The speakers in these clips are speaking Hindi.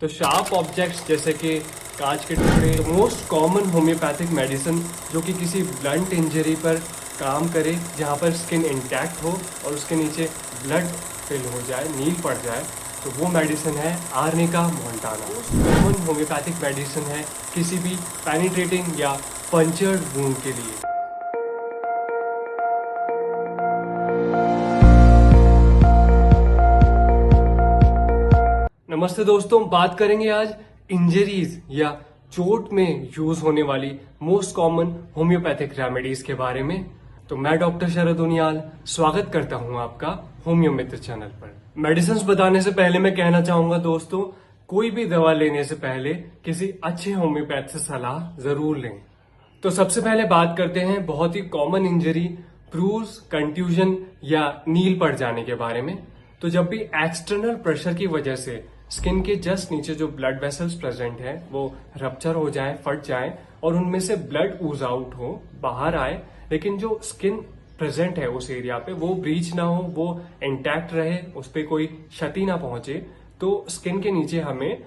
तो शार्प ऑब्जेक्ट्स जैसे कि कांच के टुकड़े, मोस्ट कॉमन होम्योपैथिक मेडिसिन जो कि किसी ब्लंट इंजरी पर काम करे, जहाँ पर स्किन इंटैक्ट हो और उसके नीचे ब्लड फिल हो जाए, नील पड़ जाए, तो वो मेडिसिन है arnica Montana. Common homeopathic medicine है किसी भी पेनिट्रेटिंग या पंचर्ड वुंड के लिए। नमस्ते दोस्तों, बात करेंगे आज इंजरीज या चोट में यूज होने वाली मोस्ट कॉमन होम्योपैथिक रेमेडीज के बारे में। तो मैं डॉक्टर शरद उनियाल स्वागत करता हूं आपका होम्यो मित्र चैनल पर। मेडिसिन बताने से पहले मैं कहना चाहूंगा दोस्तों, कोई भी दवा लेने से पहले किसी अच्छे होम्योपैथ से सलाह जरूर लें। तो सबसे पहले बात करते हैं बहुत ही कॉमन इंजरी, ब्रूज, कंट्यूजन या नील पड़ जाने के बारे में। तो जब भी एक्सटर्नल प्रेशर की वजह से स्किन के जस्ट नीचे जो ब्लड वेसल्स प्रेजेंट है वो रप्चर हो जाए, फट जाए और उनमें से ब्लड ऊज आउट हो, बाहर आए, लेकिन जो स्किन प्रेजेंट है उस एरिया पे वो ब्रीच ना हो, वो इंटैक्ट रहे, उस पर कोई क्षति ना पहुंचे, तो स्किन के नीचे हमें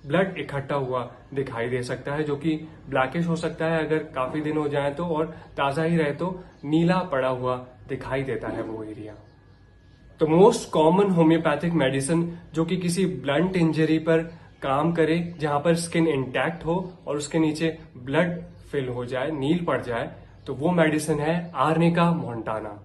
ब्लड इकट्ठा हुआ दिखाई दे सकता है, जो कि ब्लैकिश हो सकता है अगर काफी दिन हो जाए तो, और ताजा ही रहे तो नीला पड़ा हुआ दिखाई देता है वो एरिया। तो मोस्ट कॉमन होम्योपैथिक मेडिसिन जो कि किसी ब्लंट इंजरी पर काम करे, जहां पर स्किन इंटैक्ट हो और उसके नीचे ब्लड फिल हो जाए, नील पड़ जाए, तो वो मेडिसिन है आर्निका मोंटाना।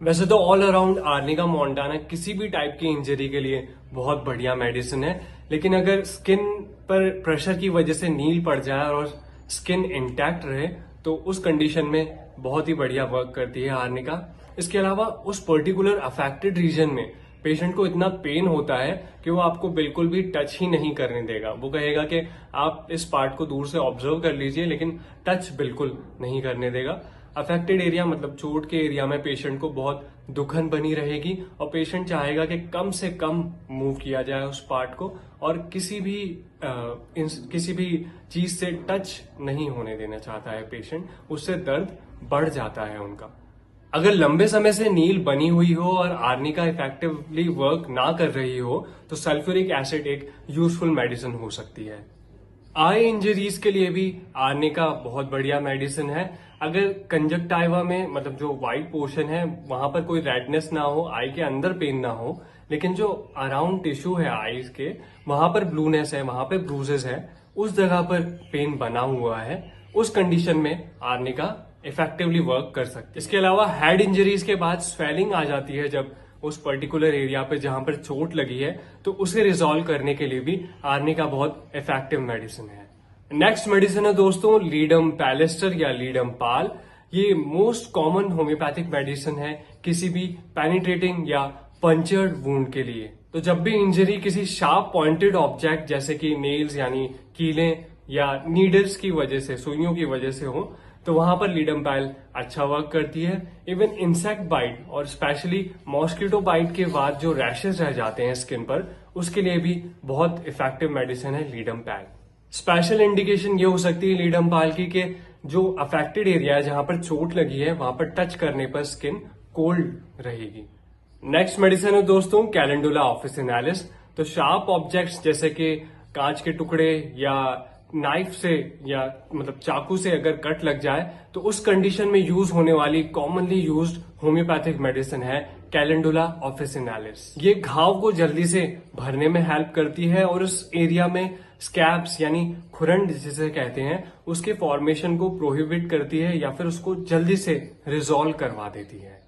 वैसे तो ऑल अराउंड आर्निका मोंटाना किसी भी टाइप की इंजरी के लिए बहुत बढ़िया मेडिसिन है, लेकिन अगर स्किन पर प्रेशर की वजह से नील पड़ जाए और स्किन इंटैक्ट रहे तो उस कंडीशन में बहुत ही बढ़िया वर्क करती है आर्निका। इसके अलावा उस पर्टिकुलर अफेक्टेड रीजन में पेशेंट को इतना पेन होता है कि वो आपको बिल्कुल भी टच ही नहीं करने देगा। वो कहेगा कि आप इस पार्ट को दूर से ऑब्जर्व कर लीजिए, लेकिन टच बिल्कुल नहीं करने देगा। अफेक्टेड एरिया मतलब चोट के एरिया में पेशेंट को बहुत दुखन बनी रहेगी और पेशेंट चाहेगा कि कम से कम मूव किया जाए उस पार्ट को और किसी भी चीज से टच नहीं होने देना चाहता है पेशेंट। उससे दर्द बढ़ जाता है उनका। अगर लंबे समय से नील बनी हुई हो और आर्निका इफेक्टिवली वर्क ना कर रही हो तो सल्फ्यूरिक एसिड एक यूजफुल मेडिसिन हो सकती है। आई इंजरीज के लिए भी आर्निका बहुत बढ़िया मेडिसिन है। अगर कंजक्टाइवा में मतलब जो व्हाइट पोर्शन है वहां पर कोई रेडनेस ना हो, आई के अंदर पेन ना हो, लेकिन जो अराउंड टिश्यू है आईज के वहां पर ब्लूनेस है, वहां पर ब्रूजेस है, उस जगह पर पेन बना हुआ है, उस कंडीशन में आर्निका इफेक्टिवली वर्क कर सकती है। इसके अलावा हेड इंजरीज के बाद स्वेलिंग आ जाती है जब उस पर्टिकुलर एरिया पे जहां पर चोट लगी है, तो उसे रिजॉल्व करने के लिए भी आर्निका बहुत इफेक्टिव मेडिसिन है। नेक्स्ट मेडिसिन है दोस्तों लीडम पैलेस्टर या लीडम पाल। ये मोस्ट कॉमन होम्योपैथिक मेडिसिन है किसी भी पेनिट्रेटिंग या पंचर्ड वुंड के लिए। तो जब भी इंजरी किसी शार्प पॉइंटेड ऑब्जेक्ट जैसे कि नेल्स यानी कीलें या नीडल्स की वजह से, सुइयों की वजह से हो, तो वहां पर लीडम पैल अच्छा वर्क करती है। इवन इंसेक्ट बाइट और स्पेशली मॉस्किटो बाइट के बाद जो रैशेस रह जाते हैं स्किन पर, उसके लिए भी बहुत इफेक्टिव मेडिसिन है लीडम पैल। स्पेशल इंडिकेशन ये हो सकती है लीडम पैल की कि जो अफेक्टेड एरिया है जहां पर चोट लगी है वहां पर टच करने पर स्किन कोल्ड रहेगी। नेक्स्ट मेडिसिन है दोस्तों कैलेंडुला ऑफिसिनालिस। तो शार्प ऑब्जेक्ट्स जैसे कि कांच के टुकड़े या नाइफ से या मतलब चाकू से अगर कट लग जाए तो उस कंडीशन में यूज होने वाली कॉमनली यूज्ड होम्योपैथिक मेडिसिन है कैलेंडुला ऑफिसिनालिस। ये घाव को जल्दी से भरने में हेल्प करती है और उस एरिया में स्कैब्स यानी खुरंड जिसे कहते हैं उसके फॉर्मेशन को प्रोहिबिट करती है या फिर उसको जल्दी से रिजॉल्व करवा देती है।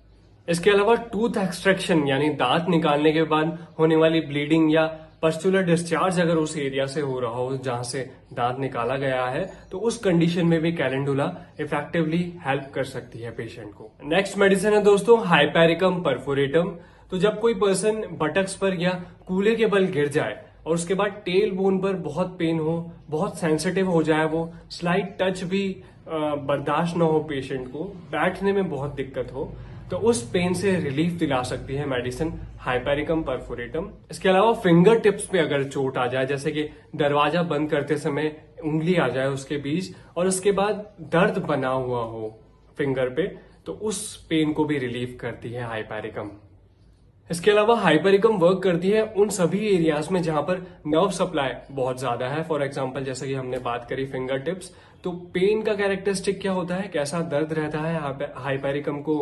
इसके अलावा टूथ एक्सट्रैक्शन यानी दांत निकालने के बाद होने वाली ब्लीडिंग या पस्टुलर डिस्चार्ज अगर उस एरिया से हो रहा हो जहां से दांत निकाला गया है, तो उस कंडीशन में भी कैलेंडुला इफेक्टिवली हेल्प कर सकती है पेशेंट को। नेक्स्ट मेडिसिन है दोस्तों हाइपेरिकम परफोरेटम। तो जब कोई पर्सन बटक्स पर या कूल्हे के बल गिर जाए और उसके बाद टेल बोन पर बहुत पेन हो, बहुत सेंसिटिव हो जाए, वो स्लाइट टच भी बर्दाश्त न हो पेशेंट को, बैठने में बहुत दिक्कत हो, तो उस पेन से रिलीफ दिला सकती है मेडिसिन हाइपेरिकम परफोरेटम। इसके अलावा फिंगर टिप्स पे अगर चोट आ जाए, जैसे कि दरवाजा बंद करते समय उंगली आ जाए उसके बीच और उसके बाद दर्द बना हुआ हो फिंगर पे, तो उस पेन को भी रिलीफ करती है हाइपेरिकम। इसके अलावा हाइपरिकम वर्क करती है उन सभी एरियाज में जहां पर नर्व सप्लाई बहुत ज्यादा है। फॉर एग्जांपल जैसे कि हमने बात करी फिंगर टिप्स, तो पेन का कैरेक्टरिस्टिक क्या होता है, कैसा दर्द रहता है हाइपरिकम को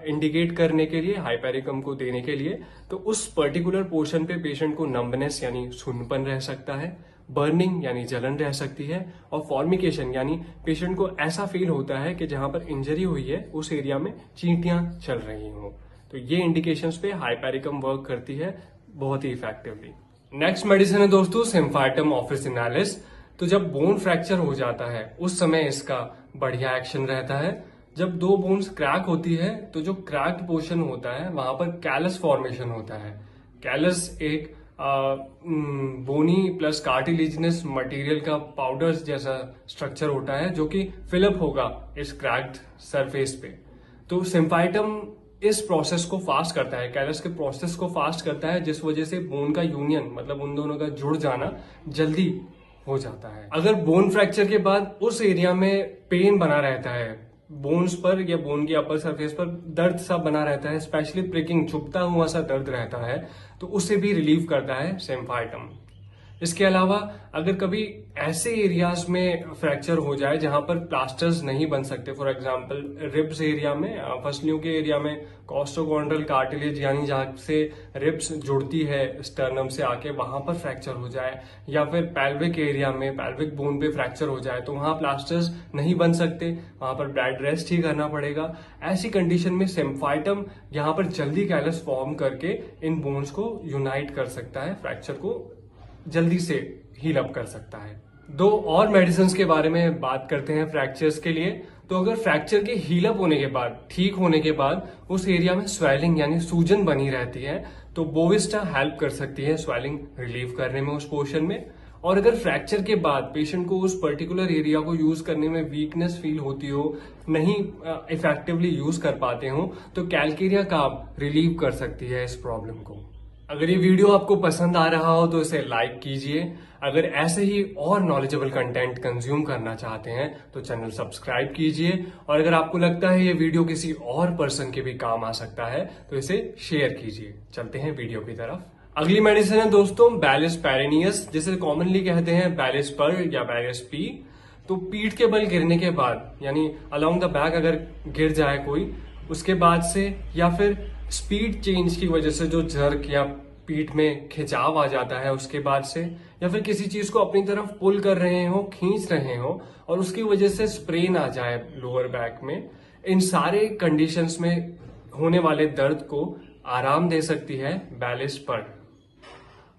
इंडिकेट करने के लिए, हाइपरिकम को देने के लिए। तो उस पर्टिकुलर पोर्शन पे पेशेंट को नंबनेस यानी सुन्नपन रह सकता है, बर्निंग यानी जलन रह सकती है, और फॉर्मिकेशन यानी पेशेंट को ऐसा फील होता है कि जहां पर इंजरी हुई है उस एरिया में चींटियां चल रही हों। तो ये इंडिकेशंस पे हाइपरिकम वर्क करती है बहुत ही इफेक्टिवली। नेक्स्ट मेडिसिन है दोस्तों सिम्फाइटम ऑफिसिनालिस। तो जब बोन फ्रैक्चर हो जाता है उस समय इसका बढ़िया एक्शन रहता है। जब दो बोन्स क्रैक होती है तो जो क्रैक्ड पोर्शन होता है वहां पर कैलस फॉर्मेशन होता है। कैलस एक बोनी प्लस कार्टिलेजिनस मटेरियल का पाउडर जैसा स्ट्रक्चर होता है जो कि फिलअप होगा इस क्रैक्ड सरफेस पे। तो सिम्फाइटम इस प्रोसेस को फास्ट करता है, कैलस के प्रोसेस को फास्ट करता है, जिस वजह से बोन का यूनियन मतलब उन दोनों का जुड़ जाना जल्दी हो जाता है। अगर बोन फ्रैक्चर के बाद उस एरिया में पेन बना रहता है, बोन्स पर या बोन की अपर सरफेस पर दर्द सा बना रहता है, स्पेशली प्रिकिंग चुभता हुआ सा दर्द रहता है, तो उसे भी रिलीव करता है सिम्फाइटम। इसके अलावा अगर कभी ऐसे एरियाज में फ्रैक्चर हो जाए जहां पर प्लास्टर्स नहीं बन सकते, फॉर एग्जांपल रिब्स एरिया में, फसलियों के एरिया में कॉस्टोकॉन्ड्रल कार्टिलेज यानी जहां से रिब्स जुड़ती है स्टर्नम से आके, वहां पर फ्रैक्चर हो जाए, या फिर पैल्विक एरिया में पैल्विक बोन पे फ्रैक्चर हो जाए तो वहां प्लास्टर्स नहीं बन सकते, वहां पर बेड रेस्ट ही करना पड़ेगा। ऐसी कंडीशन में सिम्फाइटम यहाँ पर जल्दी कैलस फॉर्म करके इन बोन्स को यूनाइट कर सकता है, फ्रैक्चर को जल्दी से हील अप कर सकता है। दो और मेडिसिन के बारे में बात करते हैं फ्रैक्चर्स के लिए। तो अगर फ्रैक्चर के हील अप होने के बाद, ठीक होने के बाद उस एरिया में स्वेलिंग यानी सूजन बनी रहती है तो बोविस्टा हेल्प कर सकती है स्वेलिंग रिलीव करने में उस पोर्शन में। और अगर फ्रैक्चर के बाद पेशेंट को उस पर्टिकुलर एरिया को यूज करने में वीकनेस फील होती हो, नहीं इफेक्टिवली यूज कर पाते हो, तो कैलकेरिया काब रिलीव कर सकती है इस प्रॉब्लम को। अगर ये वीडियो आपको पसंद आ रहा हो तो इसे लाइक कीजिए। अगर ऐसे ही और नॉलेजेबल कंटेंट कंज्यूम करना चाहते हैं तो चैनल सब्सक्राइब कीजिए, और अगर आपको लगता है ये वीडियो किसी और पर्सन के भी काम आ सकता है तो इसे शेयर कीजिए। चलते हैं वीडियो की तरफ। अगली मेडिसिन है दोस्तों बैलिस पेरिनियस, जिसे कॉमनली कहते हैं बैलिस पर या बैलिस पी। तो पीठ के बल गिरने के बाद यानी अलोंग द बैक अगर गिर जाए कोई, उसके बाद से, या फिर स्पीड चेंज की वजह से जो जर्क या पीठ में खिंचाव आ जाता है उसके बाद से, या फिर किसी चीज को अपनी तरफ पुल कर रहे हो, खींच रहे हो, और उसकी वजह से स्प्रेन आ जाए लोअर बैक में, इन सारे कंडीशंस में होने वाले दर्द को आराम दे सकती है बैलिस पर।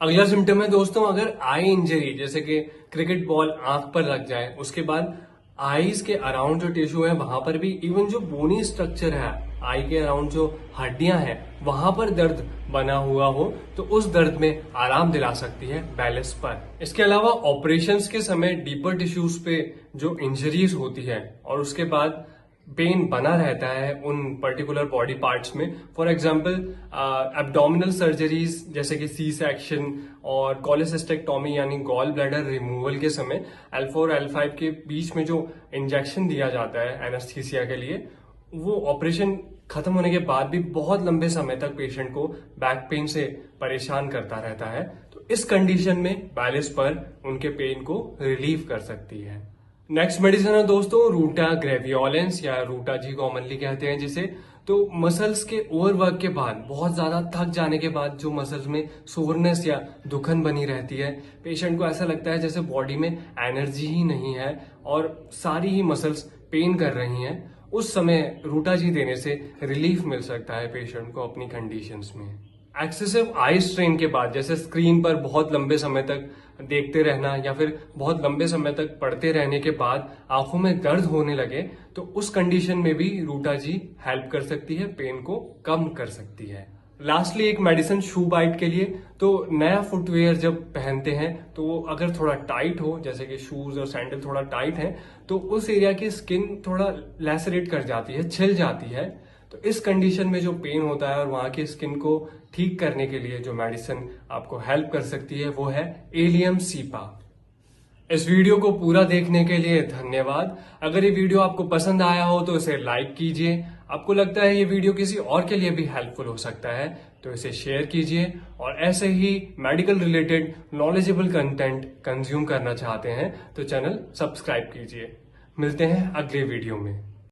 अगला सिम्टम है दोस्तों अगर आई इंजरी, जैसे कि क्रिकेट बॉल आंख पर लग जाए, उसके बाद आईज के अराउंड जो टिश्यू है वहां पर भी, इवन जो बोनी स्ट्रक्चर है आई के अराउंड जो हड्डियां हैं वहां पर दर्द बना हुआ हो, तो उस दर्द में आराम दिला सकती है बैलिस पर। इसके अलावा ऑपरेशंस के समय डीपर टिश्यूज पे जो इंजरीज होती है और उसके बाद पेन बना रहता है उन पर्टिकुलर बॉडी पार्ट्स में, फॉर एग्जांपल एब्डोमिनल सर्जरीज जैसे कि सी सेक्शन और कॉलेसिस्टेक्टोमी यानी गॉल ब्लैडर रिमूवल के समय L4 L5 के बीच में जो इंजेक्शन दिया जाता है एनेस्थीसिया के लिए, वो ऑपरेशन खत्म होने के बाद भी बहुत लंबे समय तक पेशेंट को बैक पेन से परेशान करता रहता है। तो इस कंडीशन में बैलिस पर उनके पेन को रिलीव कर सकती है। नेक्स्ट मेडिसिन है दोस्तों रूटा ग्रेवियोलेंस या रूटा जी कॉमनली कहते हैं जिसे। तो मसल्स के ओवरवर्क के बाद, बहुत ज्यादा थक जाने के बाद जो मसल्स में सोरनेस या दुखन बनी रहती है, पेशेंट को ऐसा लगता है जैसे बॉडी में एनर्जी ही नहीं है और सारी ही मसल्स पेन कर रही हैं, उस समय रूटा जी देने से रिलीफ मिल सकता है पेशेंट को अपनी कंडीशंस में। एक्सेसिव आई स्ट्रेन के बाद, जैसे स्क्रीन पर बहुत लंबे समय तक देखते रहना या फिर बहुत लंबे समय तक पढ़ते रहने के बाद आंखों में दर्द होने लगे, तो उस कंडीशन में भी रूटा जी हेल्प कर सकती है, पेन को कम कर सकती है। लास्टली एक मेडिसिन शू बाइट के लिए। तो नया फुटवेयर जब पहनते हैं तो वो अगर थोड़ा टाइट हो, जैसे कि शूज और सैंडल थोड़ा टाइट है, तो उस एरिया की स्किन थोड़ा लैसरेट कर जाती है, छिल जाती है। तो इस कंडीशन में जो पेन होता है और वहां की स्किन को ठीक करने के लिए जो मेडिसिन आपको हेल्प कर सकती है वो है एलियम सीपा। इस वीडियो को पूरा देखने के लिए धन्यवाद। अगर ये वीडियो आपको पसंद आया हो तो इसे लाइक कीजिए, आपको लगता है ये वीडियो किसी और के लिए भी हेल्पफुल हो सकता है तो इसे शेयर कीजिए, और ऐसे ही medical related knowledgeable content consume करना चाहते हैं तो चैनल सब्सक्राइब कीजिए। मिलते हैं अगले वीडियो में।